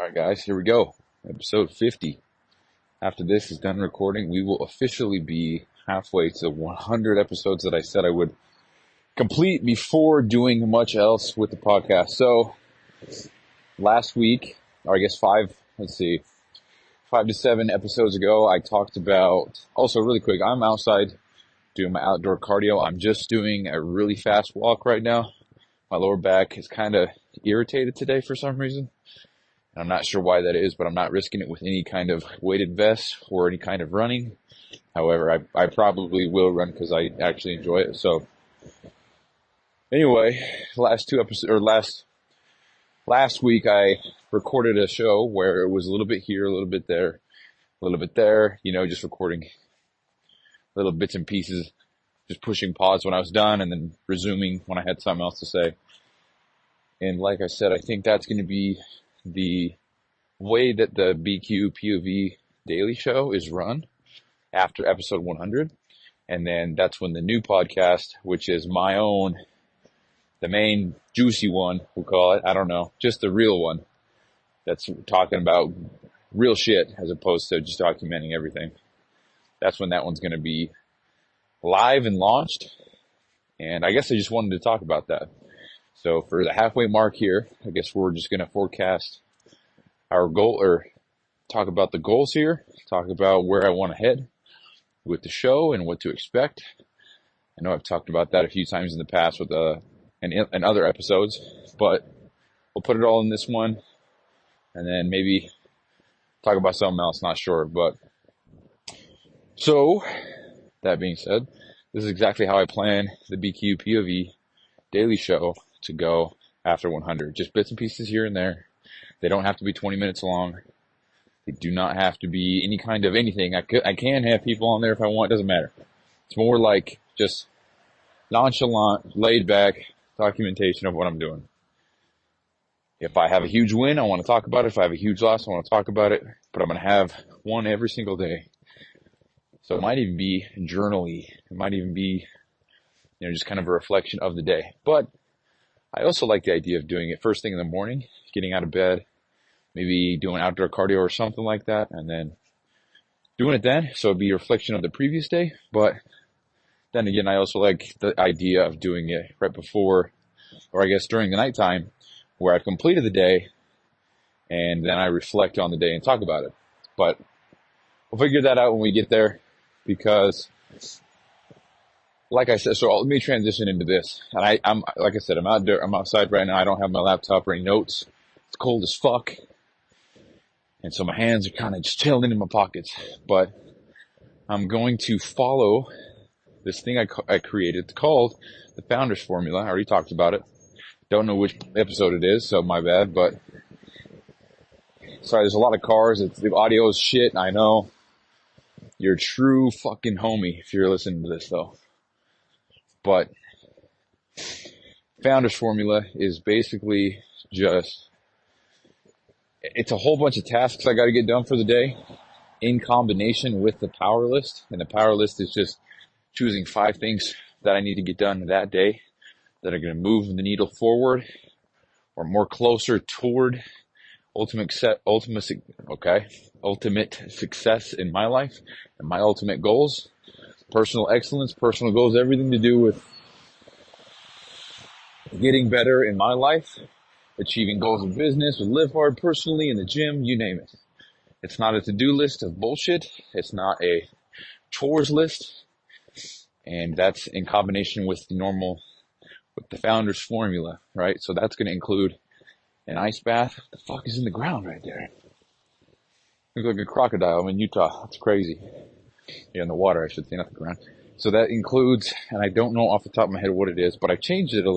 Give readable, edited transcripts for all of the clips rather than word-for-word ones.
All right, guys, here we go. Episode 50. After this is done recording, we will officially be halfway to 100 episodes that I said I would complete before doing much else with the podcast. So last week, or I guess 5 to 7 episodes ago, I talked about, also really quick, I'm outside doing my outdoor cardio. I'm just doing a really fast walk right now. My lower back is kind of irritated today for some reason. I'm not sure why that is, but I'm not risking it with any kind of weighted vest or any kind of running. However, I probably will run because I actually enjoy it. So anyway, last week I recorded a show where it was a little bit here, a little bit there, just recording little bits and pieces, just pushing pause when I was done and then resuming when I had something else to say. And like I said, I think that's going to be the way that the bq.POV daily show is run after episode 100. And then that's when the new podcast, which is my own, the main juicy one, we'll call it, I don't know, just the real one that's talking about real shit as opposed to just documenting everything. That's when that one's going to be live and launched. And I guess I just wanted to talk about that. So for the halfway mark here, I guess we're just going to forecast our goal, or talk about the goals here, talk about where I want to head with the show and what to expect. I know I've talked about that a few times in the past with in other episodes, but we'll put it all in this one and then maybe talk about something else, not sure. But so that being said, this is exactly how I plan the bq.POV daily show to go after 100. Just bits and pieces here and there. They don't have to be 20 minutes long. They do not have to be any kind of anything. I can have people on there if I want. It doesn't matter. It's more like just nonchalant, laid back documentation of what I'm doing. If I have a huge win, I want to talk about it. If I have a huge loss, I want to talk about it. But I'm going to have one every single day. So it might even be journal-y. It might even be, just kind of a reflection of the day. But I also like the idea of doing it first thing in the morning, getting out of bed, maybe doing outdoor cardio or something like that, and then doing it then. So it'd be a reflection of the previous day. But then again, I also like the idea of doing it right before, or I guess during the nighttime, where I've completed the day, and then I reflect on the day and talk about it. But we'll figure that out when we get there, because like I said, so let me transition into this. And I'm like I said, I'm outside right now. I don't have my laptop or any notes. It's cold as fuck. And so my hands are kind of just chilling in my pockets. But I'm going to follow this thing I created called the Founder's Formula. I already talked about it. Don't know which episode it is, so my bad. But sorry, there's a lot of cars. The audio is shit. I know. You're a true fucking homie if you're listening to this, though. But Founder's Formula is basically just, it's a whole bunch of tasks I got to get done for the day in combination with the power list. And the power list is just choosing 5 things that I need to get done that day that are going to move the needle forward or more closer toward ultimate success in my life and my ultimate goals. Personal excellence, personal goals, everything to do with getting better in my life, achieving goals in business, with live hard personally, in the gym, you name it. It's not a to-do list of bullshit. It's not a chores list. And that's in combination with the Founder's Formula, right? So that's going to include an ice bath. What the fuck is in the ground right there? Looks like a crocodile. I'm in Utah. That's crazy. Yeah, in the water, I should say, not the ground. So that includes, and I don't know off the top of my head what it is, but I changed it up a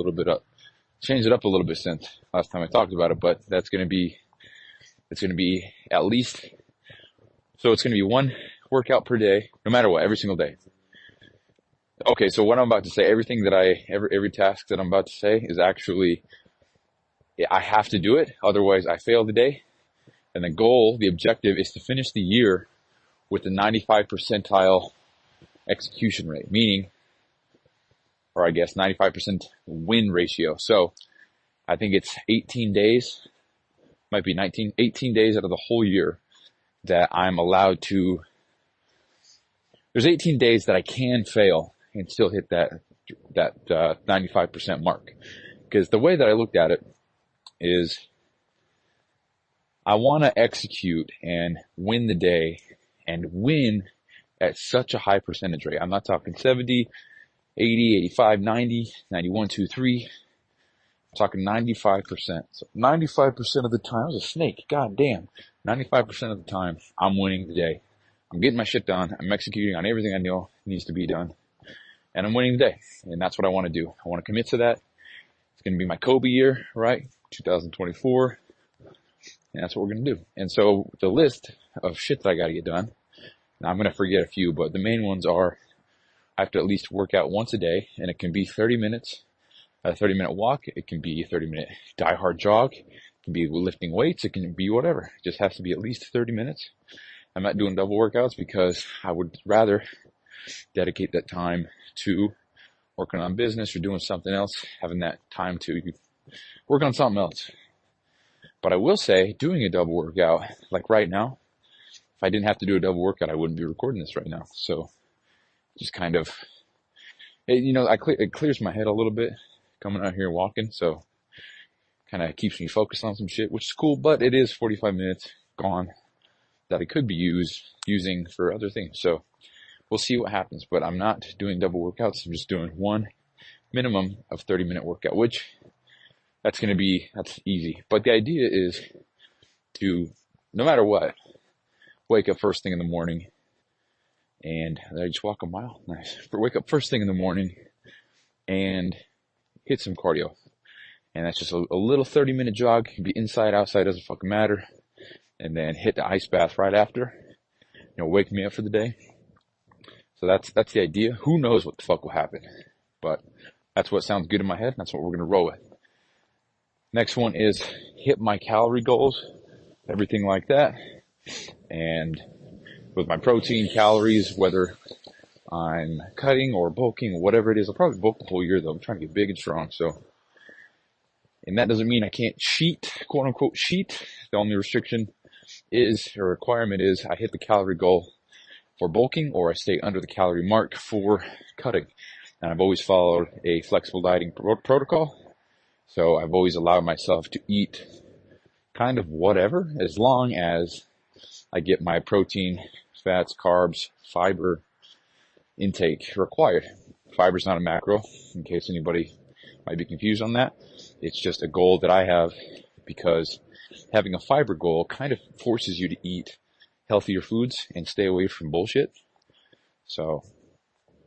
little bit since last time I talked about it, but it's going to be at least, so it's going to be 1 workout per day, no matter what, every single day. Okay, so what I'm about to say, every task that I'm about to say is actually, I have to do it, otherwise I fail the day. And the objective is to finish the year with a 95 percentile execution rate, meaning, or I guess 95% win ratio. So I think it's 18 days might be 19, 18 days out of the whole year that I'm allowed to, there's 18 days that I can fail and still hit that 95% mark. Because the way that I looked at it is I want to execute and win the day and win at such a high percentage rate. I'm not talking 70, 80, 85, 90, 91, 2, 3. I'm talking 95%. So 95% of the time, I was a snake. God damn. 95% of the time, I'm winning the day. I'm getting my shit done. I'm executing on everything I know needs to be done. And I'm winning the day. And that's what I want to do. I want to commit to that. It's going to be my Kobe year, right? 2024. And that's what we're going to do. And so the list of shit that I got to get done, now I'm going to forget a few, but the main ones are I have to at least work out once a day, and it can be 30 minutes, a 30-minute walk. It can be a 30-minute die-hard jog. It can be lifting weights. It can be whatever. It just has to be at least 30 minutes. I'm not doing double workouts because I would rather dedicate that time to working on business or doing something else, having that time to work on something else. But I will say, doing a double workout, like right now, if I didn't have to do a double workout, I wouldn't be recording this right now. So just kind of, it clears my head a little bit coming out here walking. So kind of keeps me focused on some shit, which is cool. But it is 45 minutes gone that I could be using for other things. So we'll see what happens. But I'm not doing double workouts. I'm just doing one minimum of 30-minute workout, which that's easy. But the idea is to, no matter what, wake up first thing in the morning and I just walk a mile. Nice. Wake up first thing in the morning and hit some cardio. And that's just a little 30-minute jog. It can be inside, outside, doesn't fucking matter. And then hit the ice bath right after. Wake me up for the day. So that's the idea. Who knows what the fuck will happen? But that's what sounds good in my head. That's what we're going to roll with. Next one is hit my calorie goals. Everything like that. And with my protein, calories, whether I'm cutting or bulking or whatever it is, I'll probably bulk the whole year though. I'm trying to get big and strong. So, and that doesn't mean I can't cheat, quote unquote cheat. The only restriction requirement is I hit the calorie goal for bulking or I stay under the calorie mark for cutting. And I've always followed a flexible dieting protocol. So I've always allowed myself to eat kind of whatever, as long as I get my protein, fats, carbs, fiber intake required. Fiber is not a macro, in case anybody might be confused on that. It's just a goal that I have because having a fiber goal kind of forces you to eat healthier foods and stay away from bullshit. So,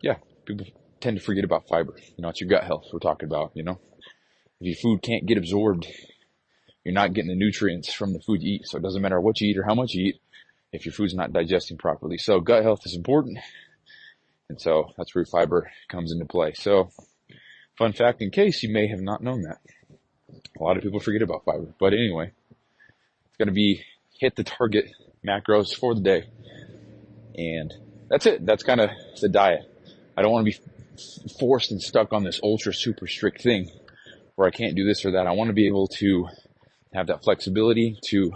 yeah, people tend to forget about fiber. It's your gut health we're talking about, If your food can't get absorbed, you're not getting the nutrients from the food you eat. So it doesn't matter what you eat or how much you eat if your food's not digesting properly. So gut health is important. And so that's where fiber comes into play. So fun fact, in case you may have not known that. A lot of people forget about fiber. But anyway, it's going to be hit the target macros for the day. And that's it. That's kind of the diet. I don't want to be forced and stuck on this ultra super strict thing where I can't do this or that. I want to be able to have that flexibility to,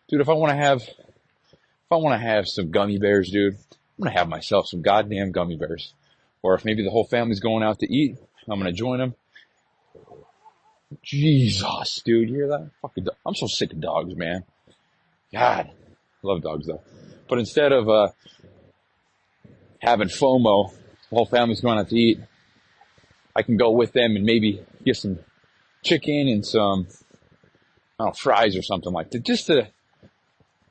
dude, if I want to have some gummy bears, dude, I'm going to have myself some goddamn gummy bears. Or if maybe the whole family's going out to eat, I'm going to join them. Jesus, dude, you hear that? Fucking I'm so sick of dogs, man. God, I love dogs though. But instead of, having FOMO, the whole family's going out to eat, I can go with them and maybe get some chicken and some, fries or something like that, just to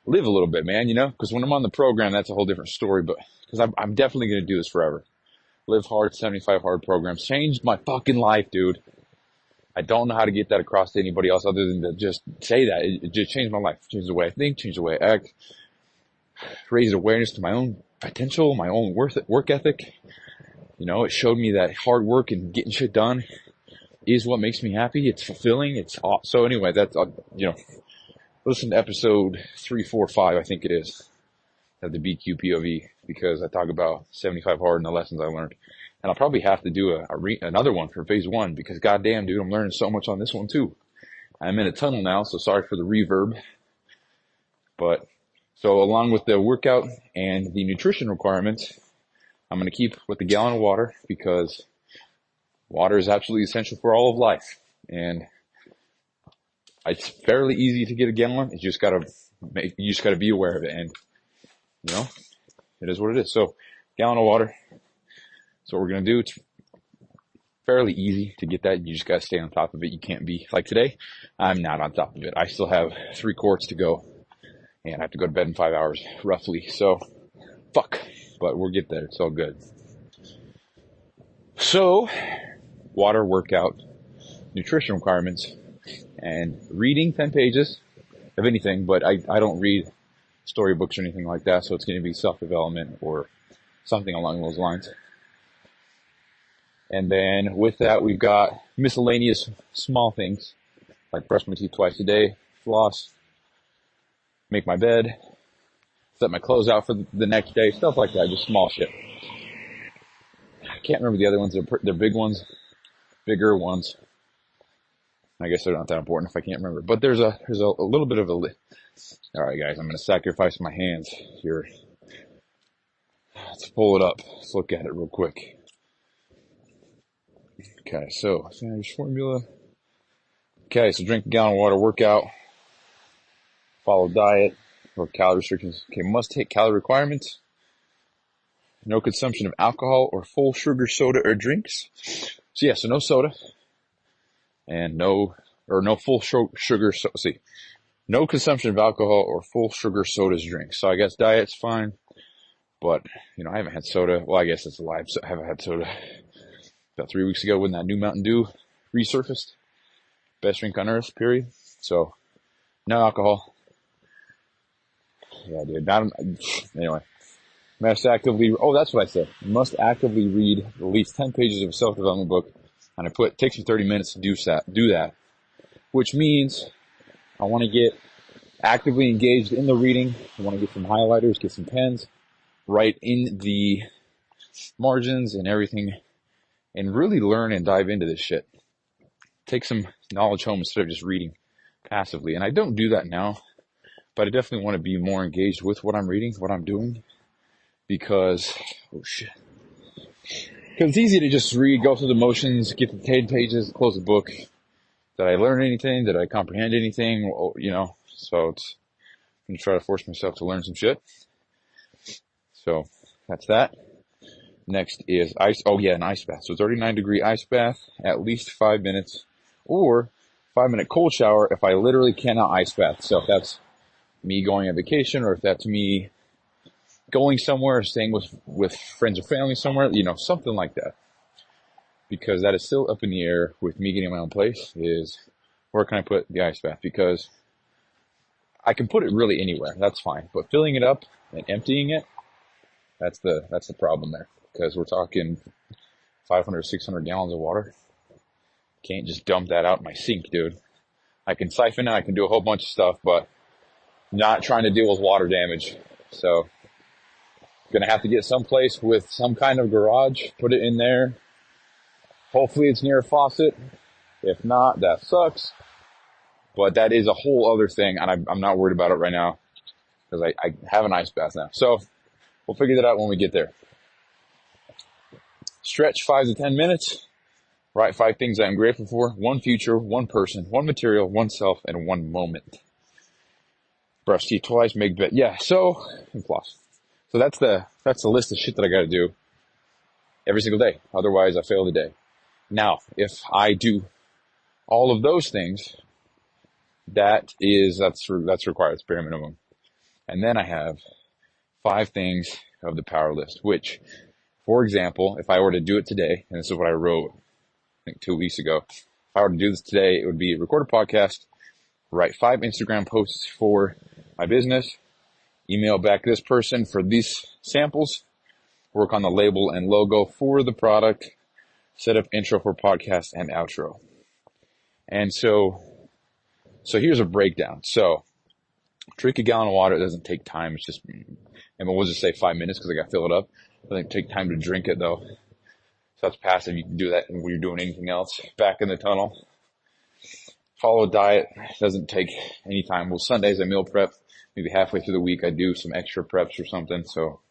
live a little bit, man, because when I'm on the program, that's a whole different story, but because I'm definitely going to do this forever. Live Hard, 75 Hard programs changed my fucking life, dude. I don't know how to get that across to anybody else other than to just say that. It just changed my life, changed the way I think, changed the way I act, raised awareness to my own potential, my own work ethic. It showed me that hard work and getting shit done is what makes me happy. It's fulfilling. It's awesome. So anyway, that's, listen to episode 345, I think it is, of the bq.POV, because I talk about 75 Hard and the lessons I learned. And I'll probably have to do another one for phase 1 because goddamn, dude, I'm learning so much on this one too. I'm in a tunnel now, so sorry for the reverb. But so along with the workout and the nutrition requirements, I'm going to keep with the gallon of water because water is absolutely essential for all of life. And it's fairly easy to get a gallon. You just gotta be aware of it. And, it is what it is. So gallon of water. That's what we're going to do. It's fairly easy to get that. You just got to stay on top of it. You can't be like today. I'm not on top of it. I still have 3 quarts to go and I have to go to bed in 5 hours roughly. So fuck, but we'll get there. It's all good. So water, workout, nutrition requirements, and reading 10 pages of anything, but I don't read storybooks or anything like that. So it's going to be self-development or something along those lines. And then with that, we've got miscellaneous small things like brush my teeth twice a day, floss, make my bed, set my clothes out for the next day, stuff like that, just small shit. I can't remember the other ones. They're big ones, bigger ones. I guess they're not that important if I can't remember. But there's a little bit of a list. All right, guys, I'm going to sacrifice my hands here. Let's pull it up. Let's look at it real quick. Okay, so standard formula. Okay, so drink a gallon of water, workout, follow diet or calorie restrictions. Okay, must hit calorie requirements. No consumption of alcohol or full sugar soda or drinks. So yeah, so no soda and no full sugar. No consumption of alcohol or full sugar sodas, drinks. So I guess diet's fine, but I haven't had soda. Well, I guess it's a lie. I haven't had soda about 3 weeks ago when that new Mountain Dew resurfaced. Best drink on earth, period. So, no alcohol. Yeah, dude. Anyway. That's what I said. Must actively read at least 10 pages of a self-development book. And it takes me 30 minutes to do that. Which means I want to get actively engaged in the reading. I want to get some highlighters, get some pens, write in the margins and everything, and really learn and dive into this shit. Take some knowledge home instead of just reading passively. And I don't do that now, but I definitely want to be more engaged with what I'm reading, what I'm doing, because it's easy to just read, go through the motions, get the 10 pages, close the book. Did I learn anything? Did I comprehend anything? So I'm going to try to force myself to learn some shit. So that's that. Next is ice. Oh yeah, an ice bath. So 39-degree ice bath, at least 5 minutes, or 5-minute cold shower if I literally cannot ice bath. So if that's me going on vacation, or if that's me going somewhere, staying with friends or family somewhere, something like that. Because that is still up in the air with me getting my own place, is where can I put the ice bath? Because I can put it really anywhere. That's fine. But filling it up and emptying it, that's the problem there. Because we're talking 500, 600 gallons of water. Can't just dump that out in my sink, dude. I can siphon it, I can do a whole bunch of stuff, but not trying to deal with water damage. So, gonna have to get someplace with some kind of garage, put it in there. Hopefully it's near a faucet. If not, that sucks. But that is a whole other thing, and I'm not worried about it right now, because I have an ice bath now. So, we'll figure that out when we get there. Stretch 5 to 10 minutes. Write 5 things I'm grateful for. 1 future, 1 person, 1 material, 1 self, and 1 moment. Brush teeth twice, make bed. Yeah, and floss. So that's the list of shit that I gotta do every single day. Otherwise I fail the day. Now, if I do all of those things, that's required. It's bare minimum. And then I have 5 things of the power list, which, for example, if I were to do it today, and this is what I wrote, I think 2 weeks ago, if I were to do this today, it would be record a podcast, write 5 Instagram posts for my business, email back this person for these samples, work on the label and logo for the product, set up intro for podcast and outro. And so here's a breakdown. So drink a gallon of water. It doesn't take time. It's just, and we'll just say 5 minutes because I got to fill it up. It doesn't take time to drink it though. So that's passive. You can do that when you're doing anything else. Back in the tunnel. follow a diet. It doesn't take any time. Well, Sundays I meal prep. Maybe halfway through the week I do some extra preps or something. So,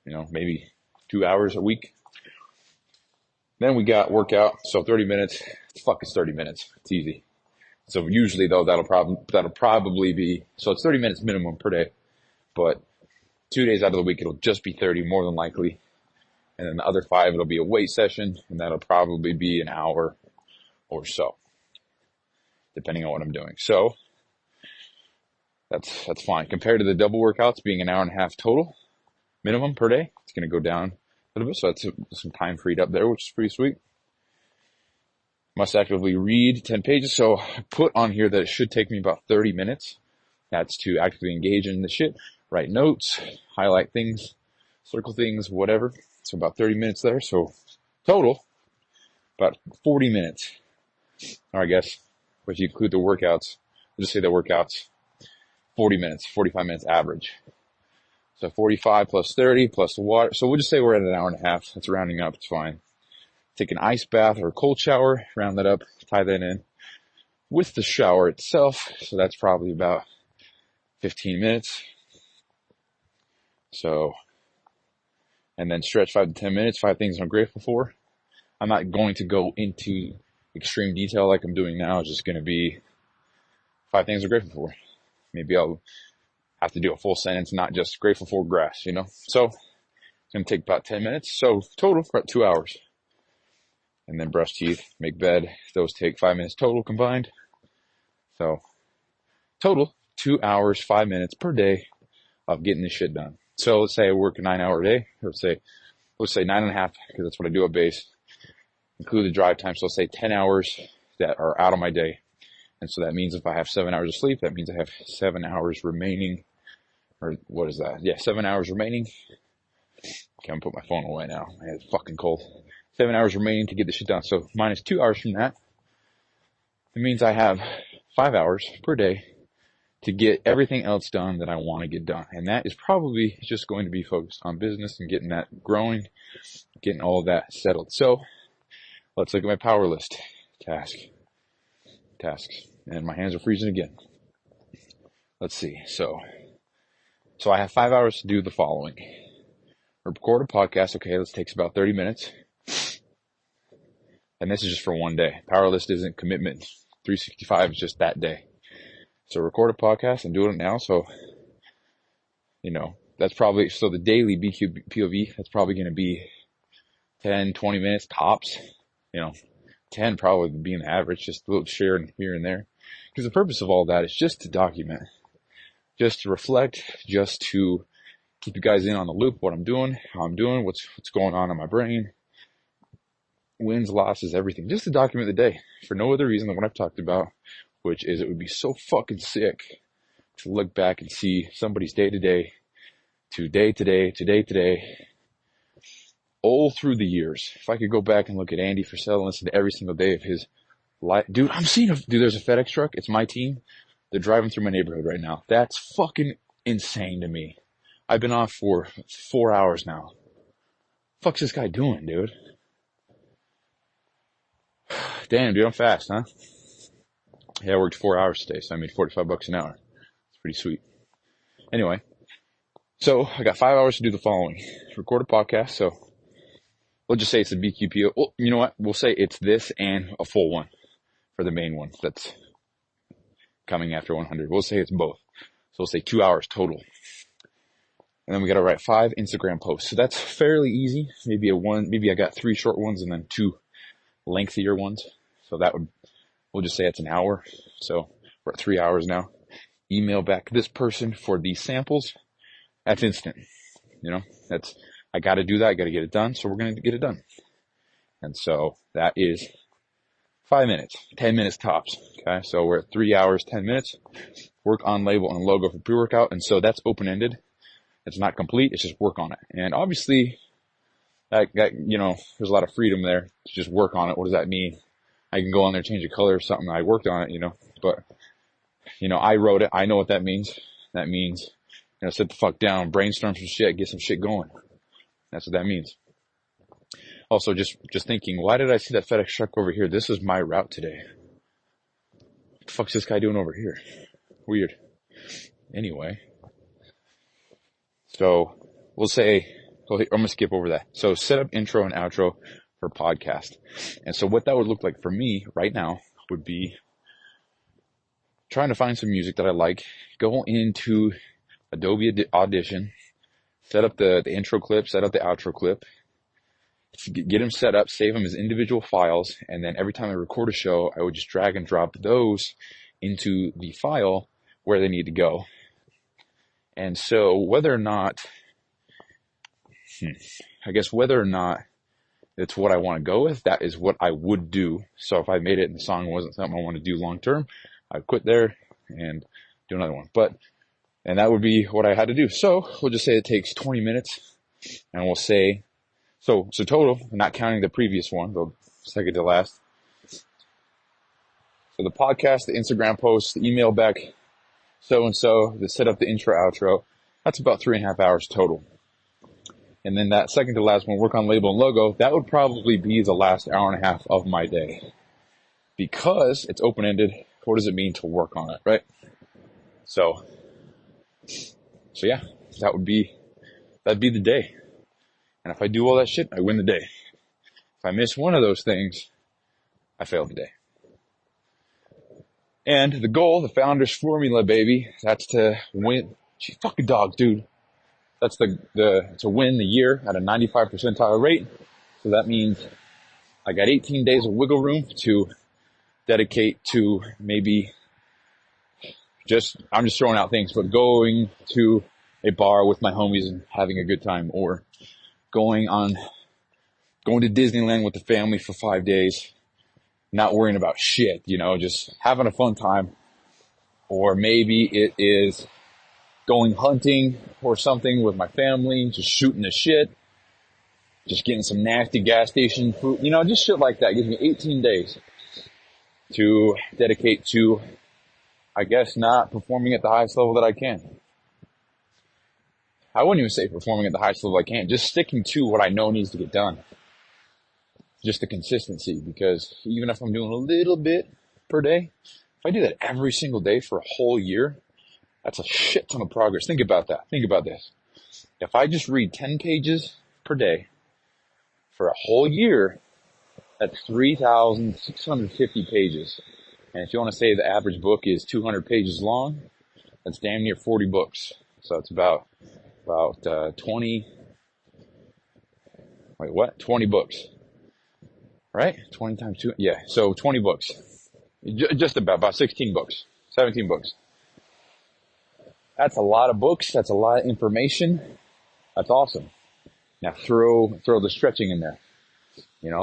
maybe 2 hours a week. Then we got workout. So 30 minutes. Fuck, it's 30 minutes. It's easy. So usually though, that'll probably be, so it's 30 minutes minimum per day, but 2 days out of the week, it'll just be 30 more than likely. And then the other 5, it'll be a weight session, and that'll probably be an hour or so, depending on what I'm doing. So that's fine. Compared to the double workouts being an hour and a half total minimum per day, it's going to go down a little bit. So that's some time freed up there, which is pretty sweet. Must actively read 10 pages. So I put on here that it should take me about 30 minutes. That's to actively engage in the shit, write notes, highlight things, circle things, whatever. So about 30 minutes there. So total, about 40 minutes. Or I guess if you include the workouts, we'll just say the workouts, 40 minutes, 45 minutes average. So 45 plus 30 plus the water. So we'll just say we're at an hour and a half. That's rounding up. It's fine. Take an ice bath or a cold shower, round that up, tie that in with the shower itself. So that's probably about 15 minutes. So, and then stretch 5 to 10 minutes, 5 things I'm grateful for. I'm not going to go into extreme detail like I'm doing now. It's just going to be 5 things I'm grateful for. Maybe I'll have to do a full sentence, not just grateful for grass, So it's going to take about 10 minutes. So total for about 2 hours. And then brush teeth, make bed. Those take 5 minutes total combined. So total 2 hours, 5 minutes per day of getting this shit done. So let's say I work a 9-hour day. Let's say 9.5, because that's what I do at base. Include the drive time. So let's say 10 hours that are out of my day. And so that means if I have 7 hours of sleep, that means I have 7 hours remaining. Or what is that? Yeah, 7 hours remaining. Okay, I'm gonna put my phone away now. My head's fucking cold. 7 hours remaining to get this shit done. So minus 2 hours from that, it means I have 5 hours per day to get everything else done that I want to get done. And that is probably just going to be focused on business and getting that growing, getting all of that settled. So let's look at my power list. Tasks. And my hands are freezing again. Let's see. So I have 5 hours to do the following. Record a podcast. Okay, this takes about 30 minutes. And this is just for one day. Power list isn't commitment. 365 is just that day. So record a podcast and do it now. So, that's probably, so the daily bq.POV, that's probably going to be 10, 20 minutes tops. 10 probably being the average, just a little sharing here and there. Because the purpose of all that is just to document, just to reflect, just to keep you guys in on the loop, what I'm doing, how I'm doing, what's going on in my brain, wins, losses, everything, just to document the day for no other reason than what I've talked about, which is it would be so fucking sick to look back and see somebody's day to day, all through the years. If I could go back and look at Andy Frisell and listen to every single day of his life, dude, there's a FedEx truck. It's my team. They're driving through my neighborhood right now. That's fucking insane to me. I've been off for 4 hours now. Fuck's this guy doing, dude? Damn, dude, I'm fast, huh? Yeah, I worked 4 hours today, so I made $45 an hour. It's pretty sweet. Anyway, so I got 5 hours to do the following. Record a podcast, so we'll just say it's a bq.POV. Well, you know what? We'll say it's this and a full one for the main one that's coming after 100. We'll say it's both. So we'll say 2 hours total. And then we got to write 5 Instagram posts. So that's fairly easy. Maybe I got 3 short ones and then 2 lengthier ones. So we'll just say it's an hour. So we're at 3 hours now. Email back this person for these samples. That's instant. I got to do that. I got to get it done. So we're going to get it done. And so that is 5 minutes, 10 minutes tops. Okay. So we're at 3 hours, 10 minutes. Work on label and logo for pre-workout. And so that's open-ended. It's not complete. It's just work on it. And obviously that there's a lot of freedom there to just work on it. What does that mean? I can go on there, change the color or something. I worked on it, but I wrote it. I know what that means. That means, sit the fuck down, brainstorm some shit, get some shit going. That's what that means. Also, just thinking, why did I see that FedEx truck over here? This is my route today. What the fuck's this guy doing over here? Weird. Anyway, so we'll say, I'm going to skip over that. So set up intro and outro for podcast. And so what that would look like for me right now would be trying to find some music that I like, go into Adobe Audition, set up the intro clip, set up the outro clip, get them set up, save them as individual files, and then every time I record a show, I would just drag and drop those into the file where they need to go. And so whether or not it's what I want to go with, that is what I would do. So if I made it and the song wasn't something I want to do long term, I'd quit there and do another one. And that would be what I had to do. So we'll just say it takes 20 minutes, and we'll say, so total, not counting the previous one, the second to last. So the podcast, the Instagram post, the email back, so-and-so, the set up the intro, outro, that's about 3.5 hours total. And then that second to last one, work on label and logo, that would probably be the last hour and a half of my day. Because it's open-ended, what does it mean to work on it, right? So yeah, that'd be the day. And if I do all that shit, I win the day. If I miss one of those things, I fail the day. And the goal, the founder's formula, baby, that's to win. Gee, fucking dog, dude. That's to win the year at a 95 percentile rate. So that means I got 18 days of wiggle room to dedicate to maybe I'm just throwing out things, but going to a bar with my homies and having a good time, or going to Disneyland with the family for 5 days, not worrying about shit, just having a fun time. Or maybe it is going hunting or something with my family, just shooting the shit, just getting some nasty gas station food, just shit like that. It gives me 18 days to dedicate to, I guess, not performing at the highest level that I can. I wouldn't even say performing at the highest level I can, just sticking to what I know needs to get done. Just the consistency, because even if I'm doing a little bit per day, if I do that every single day for a whole year, that's a shit ton of progress. Think about that. Think about this. If I just read 10 pages per day for a whole year, that's 3,650 pages. And if you want to say the average book is 200 pages long, that's damn near 40 books. So it's about 20 books, right? 20 times 2. Yeah. So 20 books, just about 16 books, 17 books. That's a lot of books. That's a lot of information. That's awesome. Now throw the stretching in there.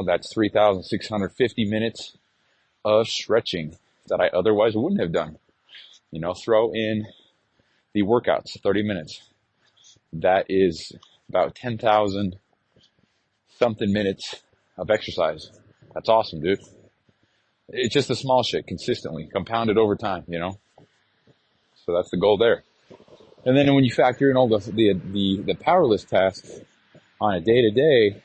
That's 3,650 minutes of stretching that I otherwise wouldn't have done. Throw in the workouts, 30 minutes. That is about 10,000 something minutes of exercise. That's awesome, dude. It's just the small shit, consistently, compounded over time, So that's the goal there. And then when you factor in all the powerless tasks on a day-to-day,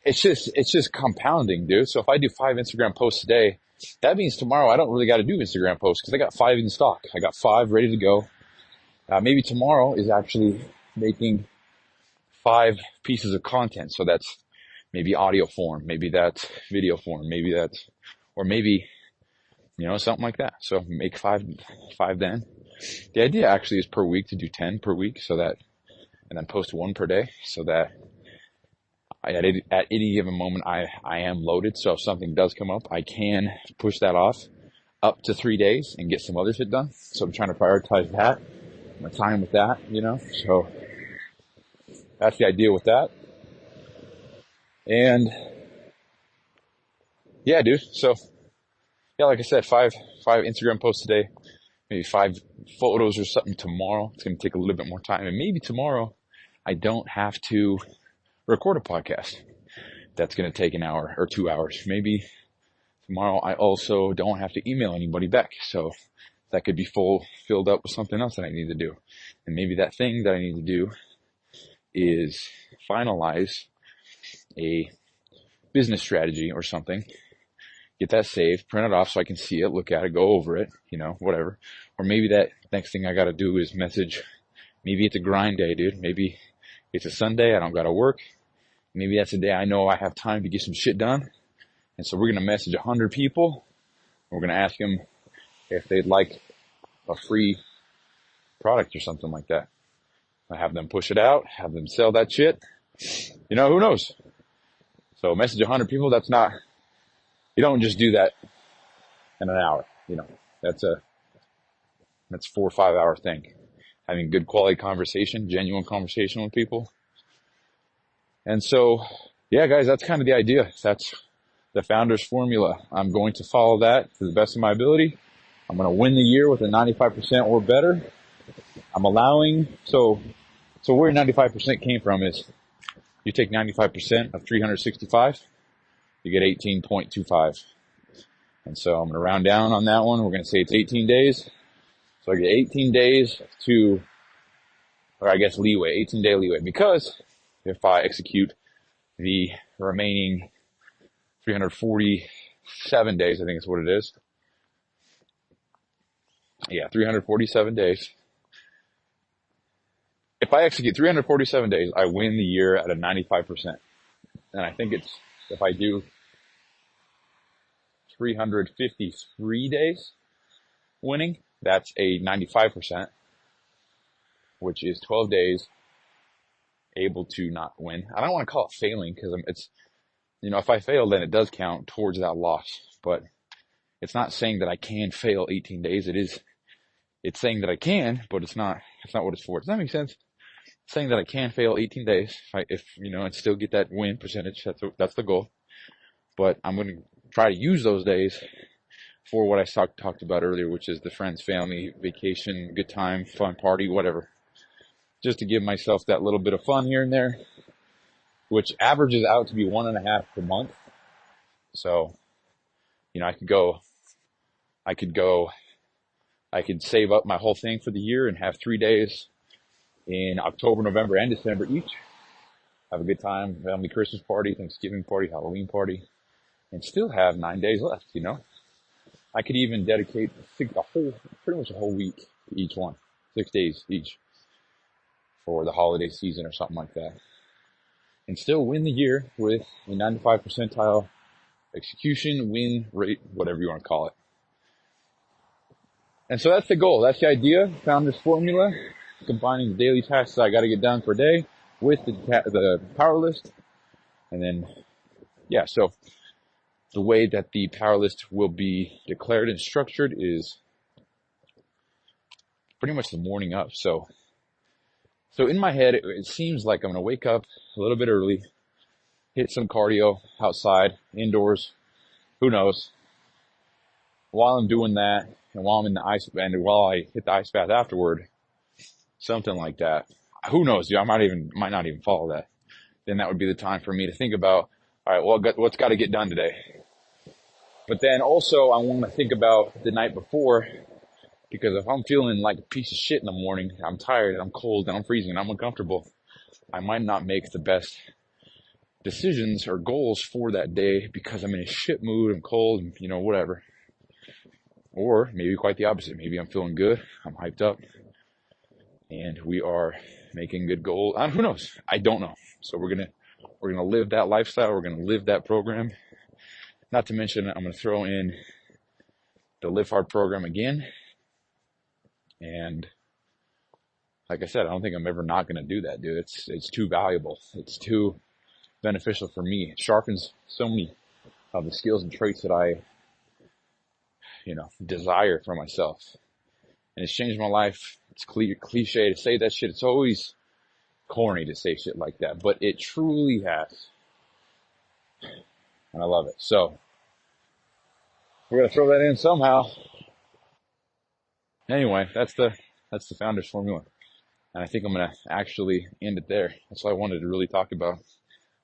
it's just compounding, dude. So if I do 5 Instagram posts a day, that means tomorrow I don't really got to do Instagram posts because I got 5 in stock. I got 5 ready to go. Maybe tomorrow is actually making 5 pieces of content. So that's maybe audio form, maybe that's video form, maybe that's, or maybe, something like that. So make 5 then. The idea actually is per week to do 10 per week, so that, and then post 1 per day, so that at any given moment I am loaded. So if something does come up, I can push that off up to 3 days and get some other shit done. So I'm trying to prioritize that, my time with that, so that's the idea with that. And yeah, dude. So yeah, like I said, 5 Instagram posts today, maybe 5 photos or something tomorrow. It's going to take a little bit more time. And maybe tomorrow I don't have to record a podcast. That's going to take an hour or 2 hours. Maybe tomorrow I also don't have to email anybody back. So that could be filled up with something else that I need to do. And maybe that thing that I need to do is finalize a business strategy or something get that saved, print it off so I can see it, look at it, go over it, whatever. Or maybe that next thing I got to do is message. Maybe it's a grind day, dude. Maybe it's a Sunday. I don't got to work. Maybe that's a day I know I have time to get some shit done. And so we're going to message 100 people. We're going to ask them if they'd like a free product or something like that. I have them push it out, have them sell that shit. Who knows? So message 100 people. You don't just do that in an hour. That's a 4 or 5 hour thing. Having good quality conversation, genuine conversation with people. And so, yeah, guys, that's kind of the idea. That's the founder's formula. I'm going to follow that to the best of my ability. I'm going to win the year with a 95% or better. I'm allowing, so where 95% came from is you take 95% of 365, you get 18.25. And so I'm going to round down on that one. We're going to say it's 18 days. So I get 18 days leeway, 18 day leeway, because if I execute the remaining 347 days, I think is what it is. Yeah, 347 days. If I execute 347 days, I win the year at a 95%. And I think if I do 353 days winning, that's a 95%, which is 12 days able to not win. I don't want to call it failing because if I fail, then it does count towards that loss. But it's not saying that I can fail 18 days. It's saying that I can, but it's not what it's for. Does that make sense? It's saying that I can fail 18 days and still get that win percentage. That's the goal. But I'm going to try to use those days for what I talked about earlier, which is the friends, family, vacation, good time, fun, party, whatever. Just to give myself that little bit of fun here and there, which averages out to be 1.5 per month. So, I could save up my whole thing for the year and have 3 days in October, November, and December each. Have a good time, family Christmas party, Thanksgiving party, Halloween party, and still have 9 days left, I could even dedicate pretty much a whole week to each one, 6 days each for the holiday season or something like that. And still win the year with a 95 percentile execution, win rate, whatever you want to call it. And so that's the goal. That's the idea. Found this formula, combining the daily tasks I got to get done per day with the power list. And then, so the way that the power list will be declared and structured is pretty much the morning of. So in my head, it seems like I'm going to wake up a little bit early, hit some cardio outside, indoors, who knows. While I'm doing that, and while I'm in the ice, and while I hit the ice bath afterward, something like that. Who knows, dude? I might not even follow that. Then that would be the time for me to think about, all right, well, what's got to get done today? But then also I want to think about the night before, because if I'm feeling like a piece of shit in the morning, I'm tired, I'm cold, and I'm freezing, and I'm uncomfortable, I might not make the best decisions or goals for that day because I'm in a shit mood, I'm cold, and whatever. Or maybe quite the opposite. Maybe I'm feeling good, I'm hyped up, and we are making good goals. Who knows? I don't know. So we're gonna live that lifestyle. We're gonna live that program. Not to mention, I'm gonna throw in the Live Hard program again. And like I said, I don't think I'm ever not gonna do that, dude. It's too valuable. It's too beneficial for me. It sharpens so many of the skills and traits that I, desire for myself. And it's changed my life. It's cliche to say that shit. It's always corny to say shit like that, but it truly has. And I love it. So we're going to throw that in somehow. Anyway, that's the founder's formula. And I think I'm going to actually end it there. That's what I wanted to really talk about.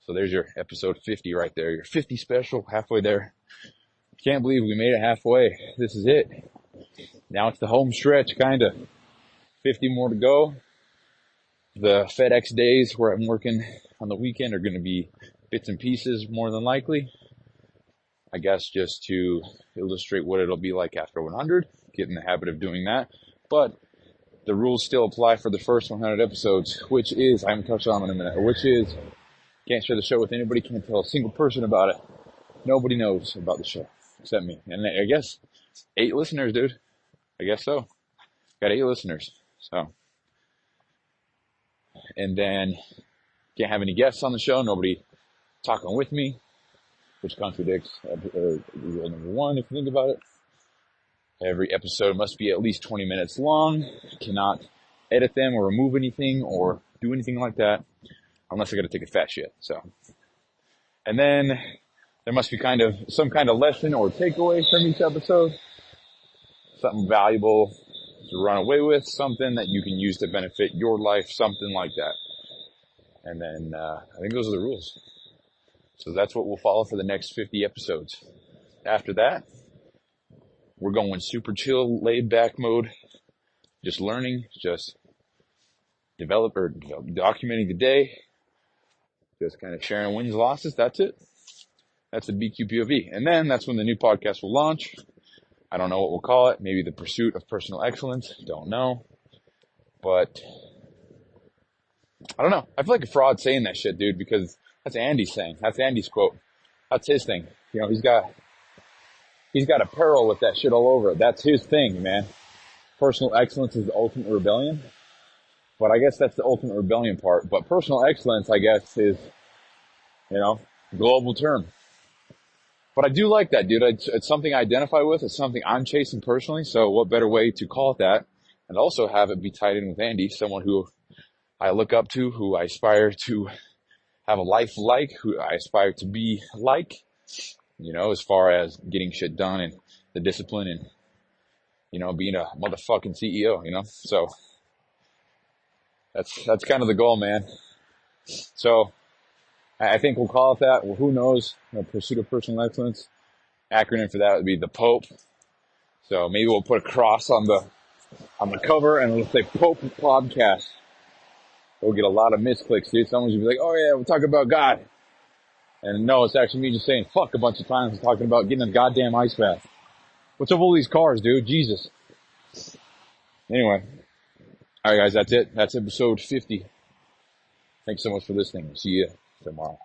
So there's your episode 50 right there. Your 50 special, halfway there. Can't believe we made it halfway. This is it. Now it's the home stretch, kind of. 50 more to go. The FedEx days where I'm working on the weekend are going to be bits and pieces more than likely. I guess just to illustrate what it'll be like after 100, get in the habit of doing that. But the rules still apply for the first 100 episodes, which is, I haven't touched on them in a minute, which is, can't share the show with anybody, can't tell a single person about it. Nobody knows about the show except me. And I guess 8 listeners, dude. I guess so. Got 8 listeners. So, and then can't have any guests on the show. Nobody talking with me, which contradicts rule number 1 if you think about it. Every episode must be at least 20 minutes long. Cannot edit them or remove anything or do anything like that unless I got to take a fat shit. So, and then there must be some kind of lesson or takeaway from each episode. Something valuable to run away with, something that you can use to benefit your life, something like that. And then I think those are the rules. So that's what we'll follow for the next 50 episodes. After that, we're going super chill, laid back mode, just learning, just documenting the day, just kind of sharing wins, losses. That's it. That's the bq.POV. And then that's when the new podcast will launch. I don't know what we'll call it. Maybe the pursuit of personal excellence. Don't know. But I don't know. I feel like a fraud saying that shit, dude, because that's Andy's saying. That's Andy's quote. That's his thing. You know, he's got apparel with that shit all over it. That's his thing, man. Personal excellence is the ultimate rebellion. But I guess that's the ultimate rebellion part. But personal excellence, I guess, is, global term. But I do like that, dude. It's something I identify with. It's something I'm chasing personally. So what better way to call it that? And also have it be tied in with Andy, someone who I look up to, who I aspire to have a life like, who I aspire to be like, as far as getting shit done and the discipline and, being a motherfucking CEO, So that's kind of the goal, man. So I think we'll call it that. Well, who knows? Pursuit of personal excellence. Acronym for that would be the Pope. So maybe we'll put a cross on the cover and we'll say Pope Podcast. We'll get a lot of misclicks, dude. Someone's gonna be like, oh yeah, we'll talk about God. And no, it's actually me just saying fuck a bunch of times and talking about getting a goddamn ice bath. What's up with all these cars, dude? Jesus. Anyway. Alright guys, that's it. That's episode 50. Thanks so much for listening. See you tomorrow.